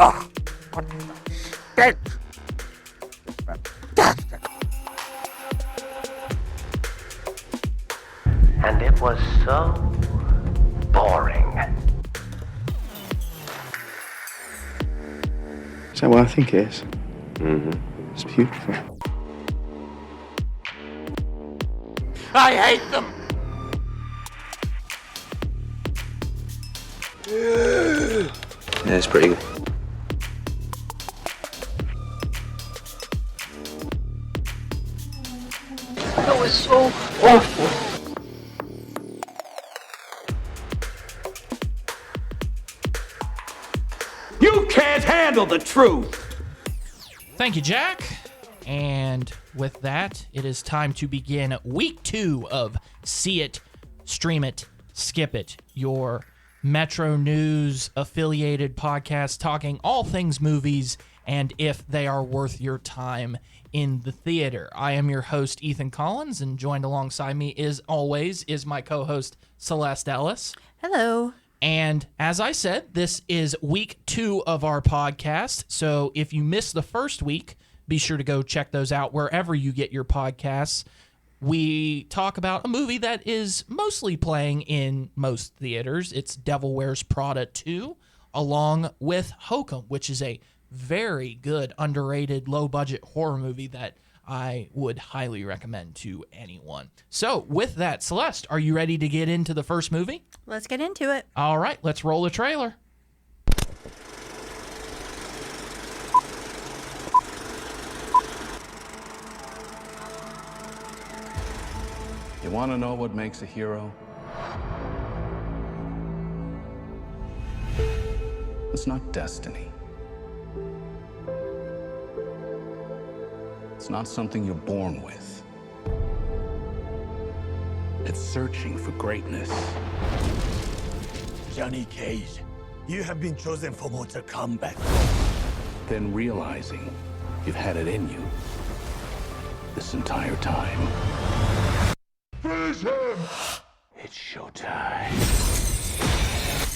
What the And it was so boring. Is that what I think it is? Mm-hmm. It's beautiful. I hate them. Yeah, it's pretty good. That was so awful. You can't handle the truth. Thank you, Jack. And with that, it is time to begin week 2 of See It, Stream It, Skip It, your Metro News affiliated podcast talking all things movies and if they are worth your time in the theater. I am your host, Ethan Collins, and joined alongside me, as always, is my co-host, Celeste Ellis. Hello. And as I said, this is week 2 of our podcast. So if you missed the first week, be sure to go check those out wherever you get your podcasts. We talk about a movie that is mostly playing in most theaters. It's Devil Wears Prada 2, along with Hokum, which is a very good, underrated, low-budget horror movie that I would highly recommend to anyone. So with that, Celeste, are you ready to get into the first movie? Let's get into it. All right, let's roll the trailer. You want to know what makes a hero? It's not destiny. It's not something you're born with. It's searching for greatness. Johnny Cage, you have been chosen for Mortal Kombat. Then realizing you've had it in you this entire time. Finish him! It's showtime.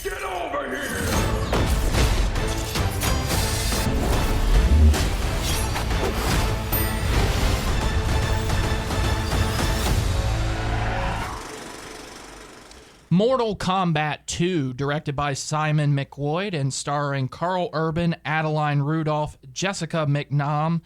Get over here! Mortal Kombat 2, directed by Simon McLeod and starring Carl Urban, Adeline Rudolph, Jessica McNam,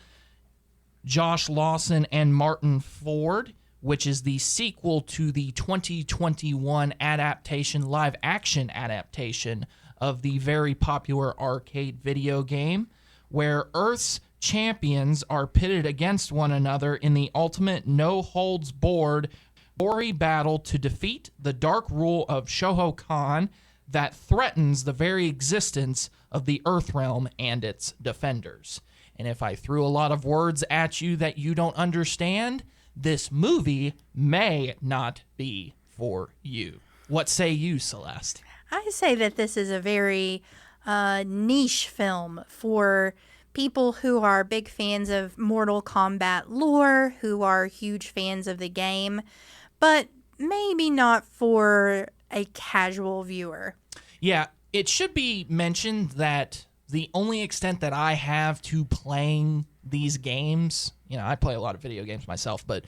Josh Lawson, and Martin Ford, which is the sequel to the 2021 live-action adaptation of the very popular arcade video game, where Earth's champions are pitted against one another in the ultimate no-holds-barred gory battle to defeat the dark rule of Shoho Khan that threatens the very existence of the Earthrealm and its defenders. And if I threw a lot of words at you that you don't understand, this movie may not be for you. What say you, Celeste? I say that this is a very niche film for people who are big fans of Mortal Kombat lore, who are huge fans of the game, but maybe not for a casual viewer. Yeah, it should be mentioned that the only extent that I have to playing these games, I play a lot of video games myself, but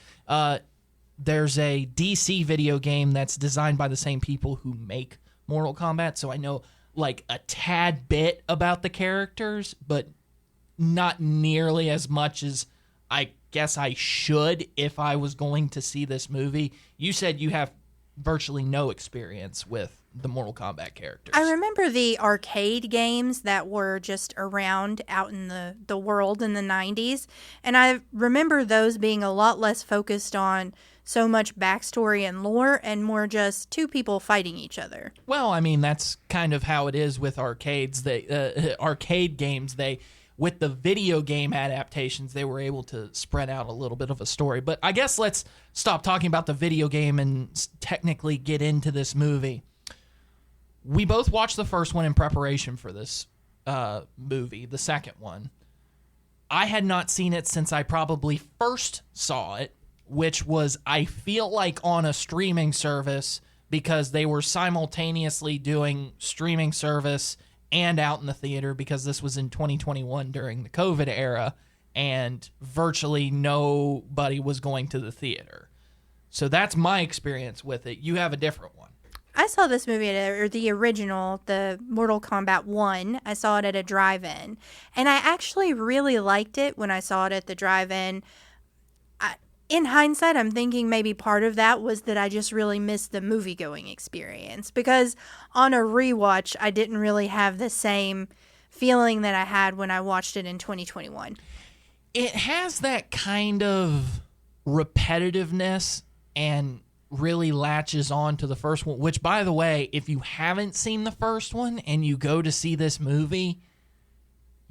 there's a DC video game that's designed by the same people who make Mortal Kombat, so I know like a tad bit about the characters, but not nearly as much as I guess I should if I was going to see this movie. You said you have virtually no experience with the Mortal Kombat characters. I remember the arcade games that were just around out in the world in the 90s, and I remember those being a lot less focused on so much backstory and lore and more just two people fighting each other. Well, I mean, that's kind of how it is with arcades. Arcade games, with the video game adaptations, they were able to spread out a little bit of a story. But I guess let's stop talking about the video game and technically get into this movie. We both watched the first one in preparation for this movie, the second one. I had not seen it since I probably first saw it, which was, I feel like, on a streaming service, because they were simultaneously doing streaming service and out in the theater because this was in 2021 during the COVID era, and virtually nobody was going to the theater. So that's my experience with it. You have a different one. I saw this movie or the original, the Mortal Kombat 1. I saw it at a drive-in, and I actually really liked it when I saw it at the drive-in. In hindsight, I'm thinking maybe part of that was that I just really missed the movie-going experience, because on a rewatch, I didn't really have the same feeling that I had when I watched it in 2021. It has that kind of repetitiveness and really latches on to the first one, which, by the way, if you haven't seen the first one and you go to see this movie,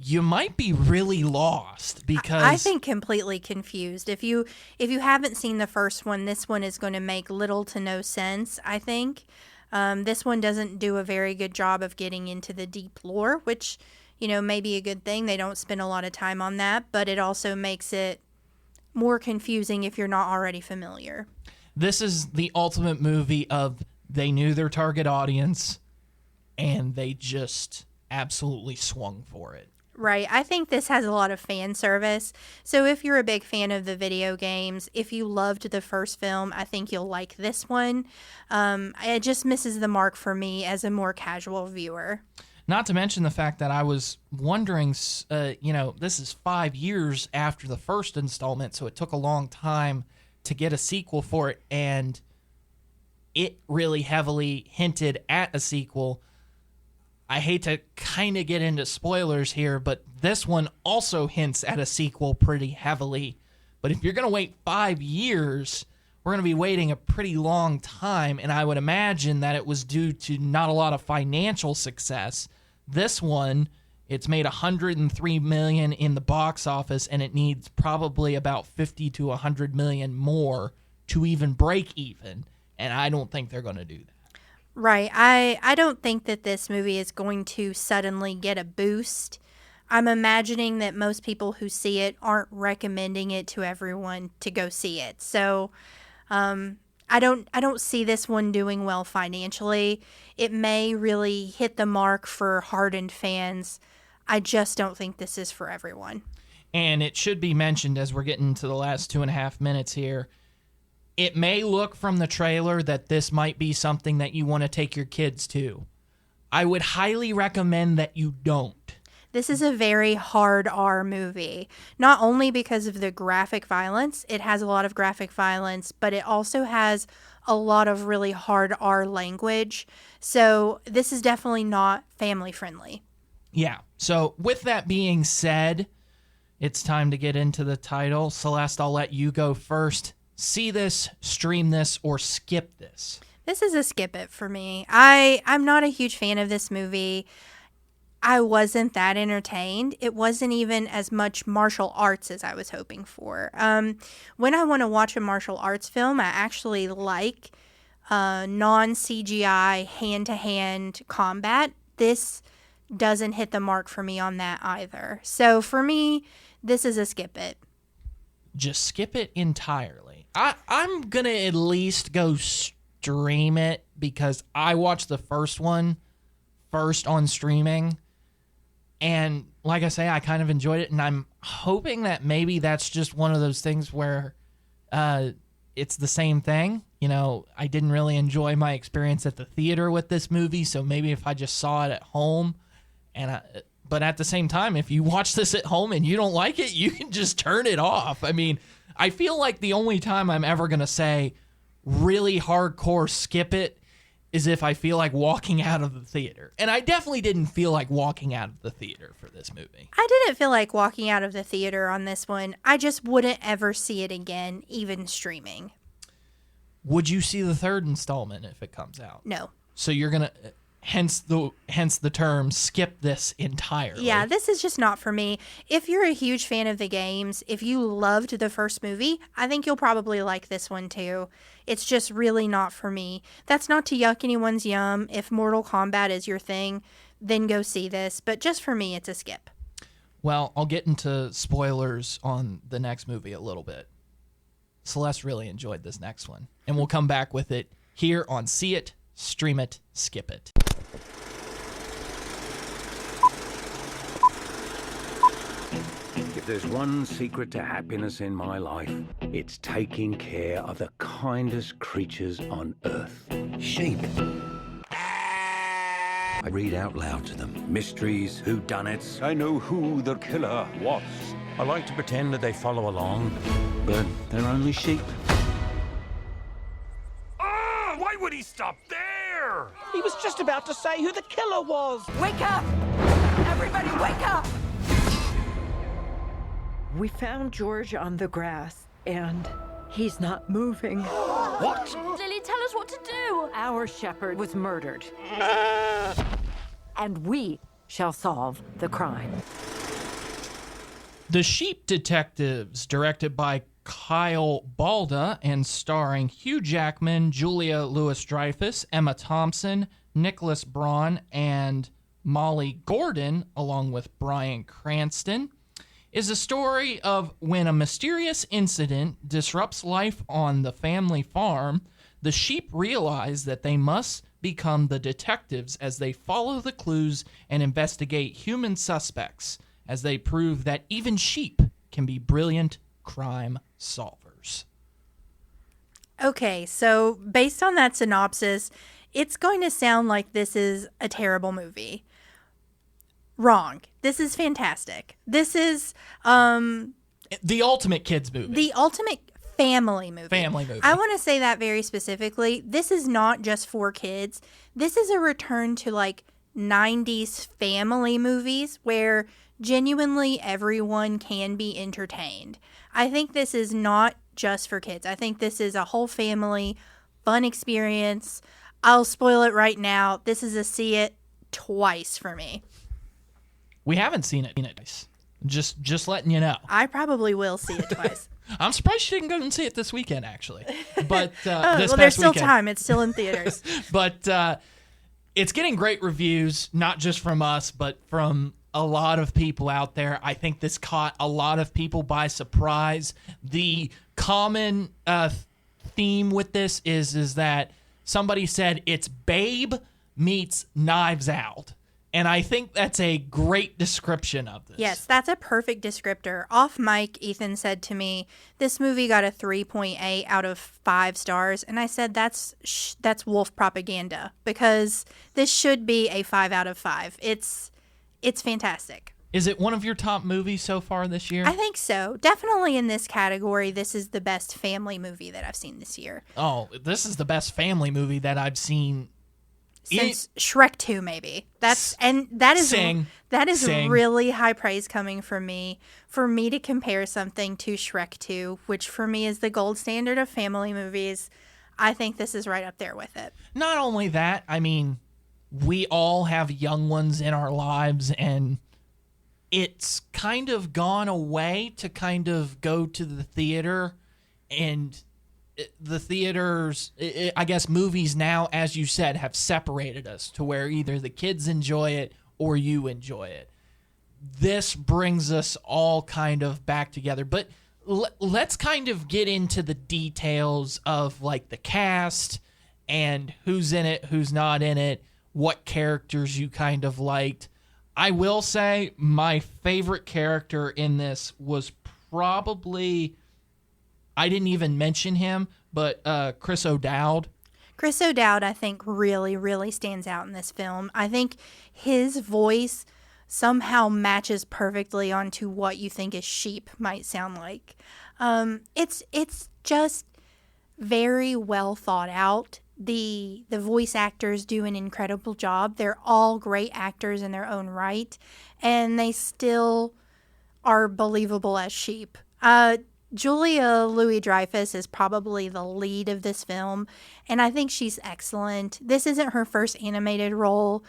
you might be really lost, because I think completely confused. If you haven't seen the first one, this one is going to make little to no sense, I think. This one doesn't do a very good job of getting into the deep lore, which, may be a good thing. They don't spend a lot of time on that, but it also makes it more confusing if you're not already familiar. This is the ultimate movie of they knew their target audience and they just absolutely swung for it. Right. I think this has a lot of fan service. So if you're a big fan of the video games, if you loved the first film, I think you'll like this one. It just misses the mark for me as a more casual viewer. Not to mention the fact that I was wondering, this is 5 years after the first installment, so it took a long time to get a sequel for it, and it really heavily hinted at a sequel. I hate to kind of get into spoilers here, but this one also hints at a sequel pretty heavily. But if you're going to wait 5 years, we're going to be waiting a pretty long time, and I would imagine that it was due to not a lot of financial success. This one, it's made $103 million in the box office, and it needs probably about $50 to $100 million more to even break even, and I don't think they're going to do that. Right. I don't think that this movie is going to suddenly get a boost. I'm imagining that most people who see it aren't recommending it to everyone to go see it. So I don't see this one doing well financially. It may really hit the mark for hardened fans. I just don't think this is for everyone. And it should be mentioned as we're getting to the last 2.5 minutes here, it may look from the trailer that this might be something that you want to take your kids to. I would highly recommend that you don't. This is a very hard R movie, not only because of the graphic violence. It has a lot of graphic violence, but it also has a lot of really hard R language. So this is definitely not family friendly. Yeah. So with that being said, it's time to get into the title. Celeste, I'll let you go first. See this, stream this, or skip this? This is a skip it for me. I'm not a huge fan of this movie. I wasn't that entertained. It wasn't even as much martial arts as I was hoping for. When I want to watch a martial arts film, I actually like non-CGI, hand-to-hand combat. This doesn't hit the mark for me on that either. So for me, this is a skip it. Just skip it entirely. I'm going to at least go stream it because I watched the first one first on streaming. And like I say, I kind of enjoyed it. And I'm hoping that maybe that's just one of those things where it's the same thing. I didn't really enjoy my experience at the theater with this movie. So maybe if I just saw it at home but at the same time, if you watch this at home and you don't like it, you can just turn it off. I mean, I feel like the only time I'm ever going to say really hardcore skip it is if I feel like walking out of the theater. And I definitely didn't feel like walking out of the theater for this movie. I didn't feel like walking out of the theater on this one. I just wouldn't ever see it again, even streaming. Would you see the third installment if it comes out? No. So you're going to... Hence the term skip this entirely. Yeah, this is just not for me. If you're a huge fan of the games, if you loved the first movie, I think you'll probably like this one too. It's just really not for me. That's not to yuck anyone's yum. If Mortal Kombat is your thing, then go see this. But just for me, it's a skip. Well, I'll get into spoilers on the next movie a little bit. Celeste really enjoyed this next one. And we'll come back with it here on See It, Stream It, Skip It. there's one secret to happiness in my life, it's taking care of the kindest creatures on earth. Sheep. I read out loud to them. Mysteries, whodunits. I know who the killer was. I like to pretend that they follow along, but they're only sheep. Ah! Why would he stop there? He was just about to say who the killer was. Wake up! Everybody wake up! We found George on the grass, and he's not moving. What? Lily, tell us what to do! Our shepherd was murdered. And we shall solve the crime. The Sheep Detectives, directed by Kyle Balda and starring Hugh Jackman, Julia Louis-Dreyfus, Emma Thompson, Nicholas Braun, and Molly Gordon, along with Bryan Cranston, is a story of when a mysterious incident disrupts life on the family farm, the sheep realize that they must become the detectives as they follow the clues and investigate human suspects, as they prove that even sheep can be brilliant crime solvers. Okay, so based on that synopsis, it's going to sound like this is a terrible movie. Wrong. This is fantastic. This is the ultimate kids movie. The ultimate family movie. Family movie. I want to say that very specifically. This is not just for kids. This is a return to like 90s family movies where genuinely everyone can be entertained. I think this is not just for kids. I think this is a whole family fun experience. I'll spoil it right now. This is a see it twice for me. We haven't seen it twice. Just letting you know. I probably will see it twice. I'm surprised she didn't go and see it this weekend, actually. But well, there's still time. It's still in theaters. But it's getting great reviews, not just from us, but from a lot of people out there. I think this caught a lot of people by surprise. The common theme with this is that somebody said it's Babe meets Knives Out. And I think that's a great description of this. Yes, that's a perfect descriptor. Off mic, Ethan said to me, this movie got a 3.8 out of 5 stars. And I said, that's wolf propaganda, because this should be a 5 out of 5. It's fantastic. Is it one of your top movies so far this year? I think so. Definitely in this category, this is the best family movie that I've seen this year. Oh, this is the best family movie that I've seen since Shrek 2, maybe. That is really high praise coming from me. For me to compare something to Shrek 2, which for me is the gold standard of family movies, I think this is right up there with it. Not only that, I mean, we all have young ones in our lives, and it's kind of gone away to kind of go to the theater, and the theaters, I guess movies now, as you said, have separated us to where either the kids enjoy it or you enjoy it. This brings us all kind of back together. But let's kind of get into the details of like the cast and who's in it, who's not in it, what characters you kind of liked. I will say my favorite character in this was probably, I didn't even mention him, but Chris O'Dowd. Chris O'Dowd, I think, really, really stands out in this film. I think his voice somehow matches perfectly onto what you think a sheep might sound like. It's just very well thought out. The voice actors do an incredible job. They're all great actors in their own right, and they still are believable as sheep. Julia Louis-Dreyfus is probably the lead of this film, and I think she's excellent. This isn't her first animated role.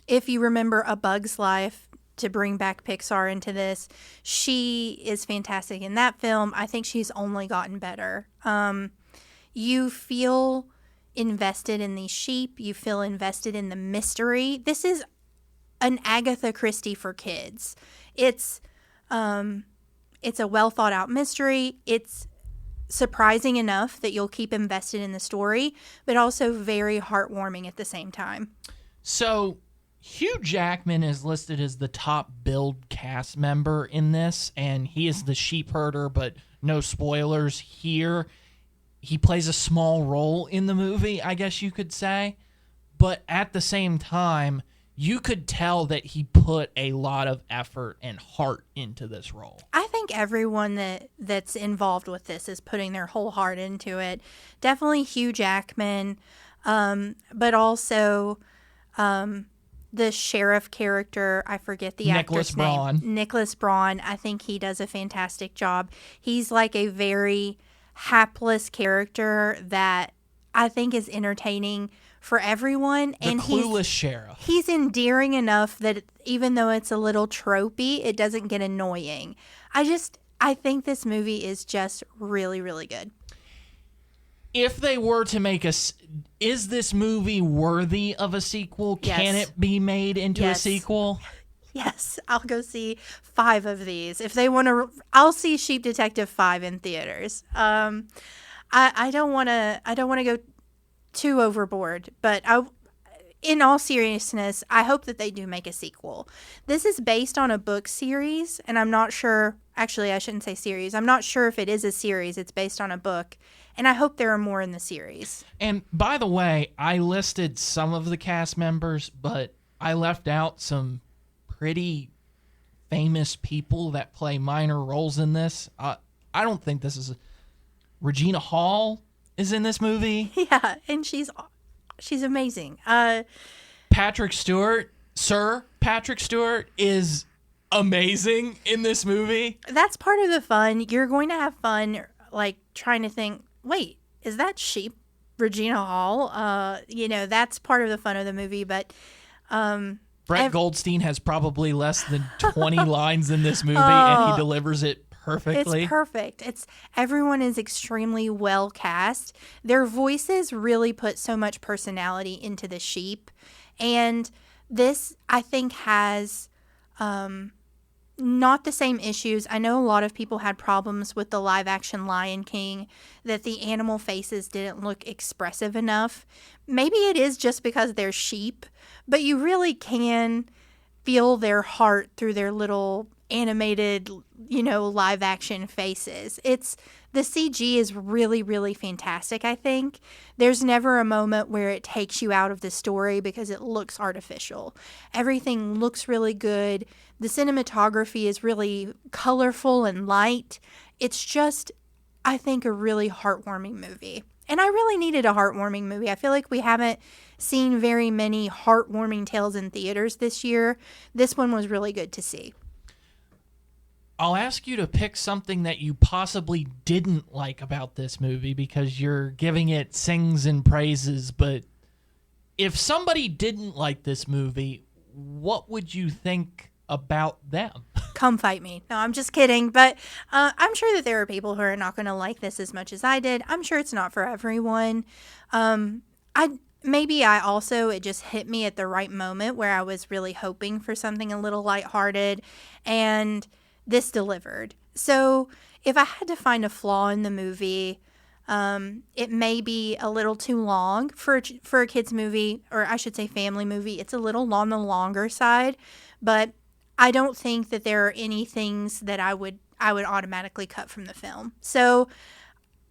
If you remember A Bug's Life, to bring back Pixar into this, she is fantastic in that film. I think she's only gotten better. You feel invested in these sheep. You feel invested in the mystery. This is an Agatha Christie for kids. It's a well-thought-out mystery. It's surprising enough that you'll keep invested in the story, but also very heartwarming at the same time. So Hugh Jackman is listed as the top billed cast member in this, and he is the sheep herder, but no spoilers here. He plays a small role in the movie, I guess you could say. But at the same time, you could tell that he put a lot of effort and heart into this role. I think everyone that's involved with this is putting their whole heart into it. Definitely Hugh Jackman, but also the sheriff character. I forget the actor's name. Nicholas Braun. I think he does a fantastic job. He's like a very hapless character that I think is entertaining for everyone. And clueless sheriff. He's endearing enough that even though it's a little tropey, it doesn't get annoying. I think this movie is just really, really good. If they were to make is this movie worthy of a sequel? Yes. Can it be made into a sequel? Yes, I'll go see 5 of these. If they want to, I'll see Sheep Detective 5 in theaters. I don't want to go too overboard, but in all seriousness, I hope that they do make a sequel. This is based on a book series, and I'm not sure, actually I shouldn't say series, I'm not sure if it is a series, it's based on a book, and I hope there are more in the series. And by the way, I listed some of the cast members, but I left out some pretty famous people that play minor roles in this. I don't think this is... Regina Hall is in this movie. Yeah, and she's amazing. Patrick Stewart is amazing in this movie. That's part of the fun. You're going to have fun, like, trying to think, wait, is that Sheep Regina Hall? That's part of the fun of the movie, but... Brett Goldstein has probably less than 20 lines in this movie, and he delivers it perfectly. It's perfect. Everyone is extremely well cast. Their voices really put so much personality into the sheep, and this I think has not the same issues. I know a lot of people had problems with the live action Lion King, that the animal faces didn't look expressive enough. Maybe it is just because they're sheep, but you really can feel their heart through their little animated, live action faces. The CG is really, really fantastic, I think. There's never a moment where it takes you out of the story because it looks artificial. Everything looks really good. The cinematography is really colorful and light. It's just, I think, a really heartwarming movie. And I really needed a heartwarming movie. I feel like we haven't seen very many heartwarming tales in theaters this year. This one was really good to see. I'll ask you to pick something that you possibly didn't like about this movie because you're giving it sings and praises, but if somebody didn't like this movie, what would you think about them? Come fight me. No, I'm just kidding, but I'm sure that there are people who are not going to like this as much as I did. I'm sure it's not for everyone. It just hit me at the right moment where I was really hoping for something a little lighthearted, and this delivered. So if I had to find a flaw in the movie, it may be a little too long for a kid's movie, or I should say family movie. It's a little on the longer side, but I don't think that there are any things that I would automatically cut from the film. So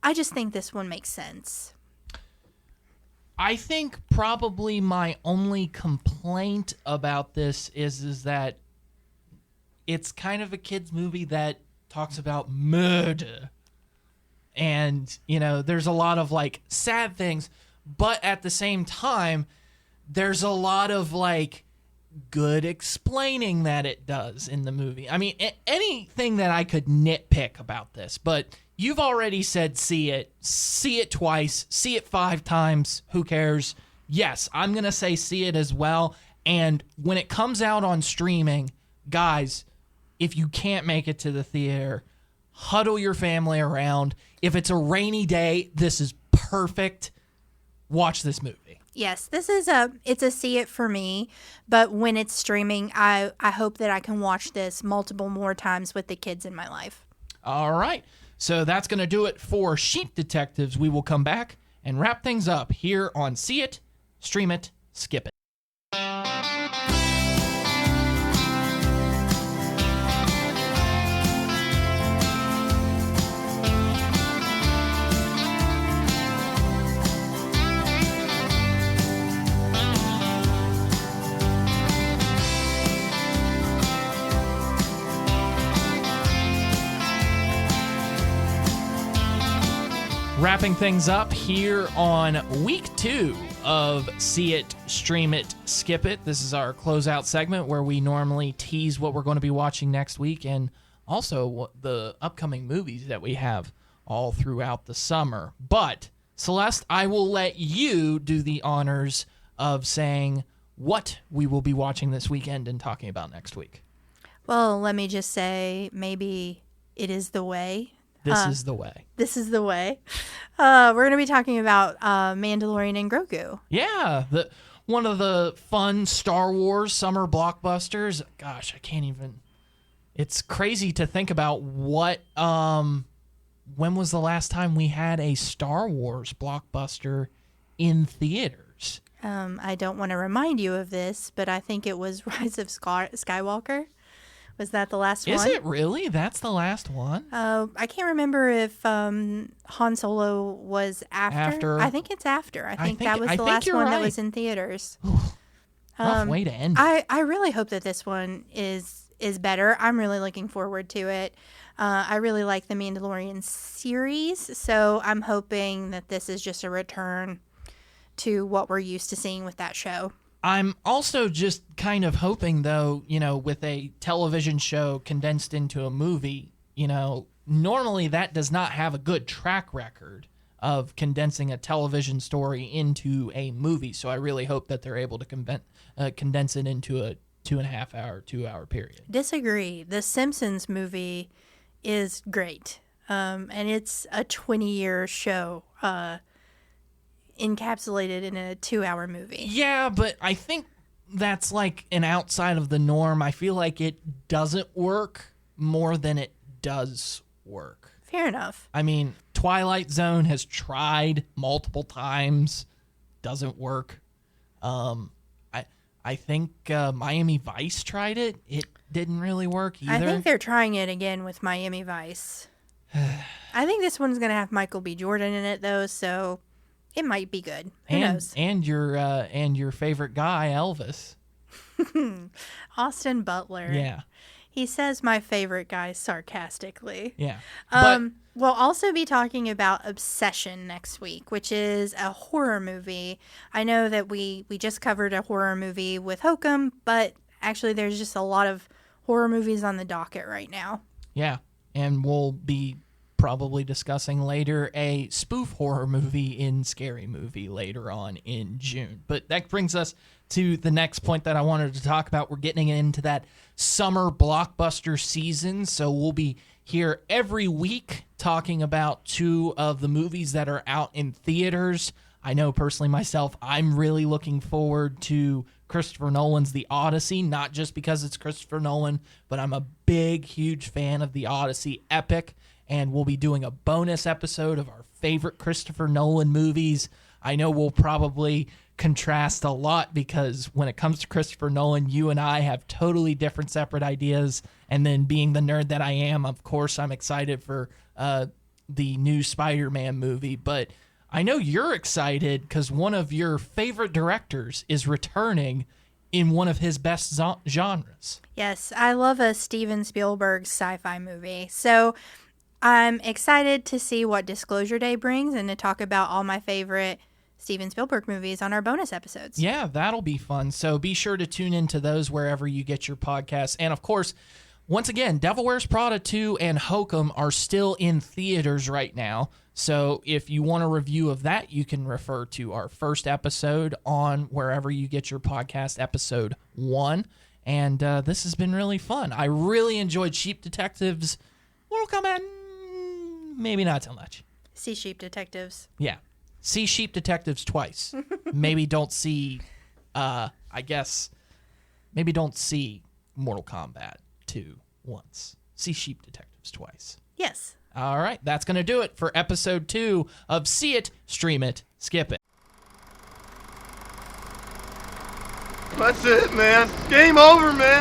I just think this one makes sense. I think probably my only complaint about this is that it's kind of a kid's movie that talks about murder. And, there's a lot of, sad things. But at the same time, there's a lot of, good explaining that it does in the movie. I mean, anything that I could nitpick about this. But you've already said see it twice, see it 5 times, who cares? Yes, I'm going to say see it as well. And when it comes out on streaming, guys, if you can't make it to the theater, huddle your family around. If it's a rainy day, this is perfect. Watch this movie. Yes, it's a see it for me, but when it's streaming, I hope that I can watch this multiple more times with the kids in my life. All right. So that's going to do it for Sheep Detectives. We will come back and wrap things up here on See It, Stream It, Skip It. Wrapping things up here on week 2 of See It, Stream It, Skip It. This is our closeout segment where we normally tease what we're going to be watching next week and also what the upcoming movies that we have all throughout the summer. But, Celeste, I will let you do the honors of saying what we will be watching this weekend and talking about next week. Well, let me just say, maybe it is the way. This is the way. This is the way. We're going to be talking about Mandalorian and Grogu. Yeah, one of the fun Star Wars summer blockbusters. Gosh, I can't even. It's crazy to think about what. When was the last time we had a Star Wars blockbuster in theaters? I don't want to remind you of this, but I think it was Rise of Skywalker. Was that the last one? Is it really? That's the last one? I can't remember if Han Solo was after. I think it's after. I think that was the last one that was in theaters. Rough way to end it. I really hope that this one is better. I'm really looking forward to it. I really like the Mandalorian series, so I'm hoping that this is just a return to what we're used to seeing with that show. I'm also just kind of hoping, though, with a television show condensed into a movie, normally that does not have a good track record of condensing a television story into a movie. So I really hope that they're able to condense it into a 2.5 hour, 2 hour period. Disagree. The Simpsons movie is great. And it's a 20-year show. Encapsulated in a 2-hour movie. Yeah, but I think that's like an outside of the norm. I feel like it doesn't work more than it does work. Fair enough. I mean, Twilight Zone has tried multiple times. Doesn't work. I think Miami Vice tried it. It didn't really work either. I think they're trying it again with Miami Vice. I think this one's going to have Michael B. Jordan in it, though, so it might be good. Who knows? And your favorite guy, Elvis. Austin Butler. Yeah. He says my favorite guy sarcastically. Yeah. We'll also be talking about Obsession next week, which is a horror movie. I know that we just covered a horror movie with Hokum, but actually there's just a lot of horror movies on the docket right now. Yeah. And we'll be probably discussing later a spoof horror movie in Scary Movie later on in June. But that brings us to the next point that I wanted to talk about. We're getting into that summer blockbuster season, so we'll be here every week talking about 2 of the movies that are out in theaters. I know personally myself, I'm really looking forward to Christopher Nolan's The Odyssey, not just because it's Christopher Nolan, but I'm a big, huge fan of the Odyssey epic. And we'll be doing a bonus episode of our favorite Christopher Nolan movies. I know we'll probably contrast a lot because when it comes to Christopher Nolan, you and I have totally different separate ideas. And then being the nerd that I am, of course, I'm excited for the new Spider-Man movie. But I know you're excited because one of your favorite directors is returning in one of his best genres. Yes, I love a Steven Spielberg sci-fi movie. So I'm excited to see what Disclosure Day brings and to talk about all my favorite Steven Spielberg movies on our bonus episodes. Yeah, that'll be fun. So be sure to tune into those wherever you get your podcasts. And of course, once again, Devil Wears Prada 2 and Hokum are still in theaters right now. So if you want a review of that, you can refer to our first episode on wherever you get your podcast, episode 1. And this has been really fun. I really enjoyed Sheep Detectives. Mortal Kombat, maybe not so much. See Sheep Detectives. Yeah. See Sheep Detectives twice. Maybe don't see, maybe don't see Mortal Kombat 2 once. See Sheep Detectives twice. Yes. All right. That's going to do it for episode 2 of See It, Stream It, Skip It. That's it, man. Game over, man.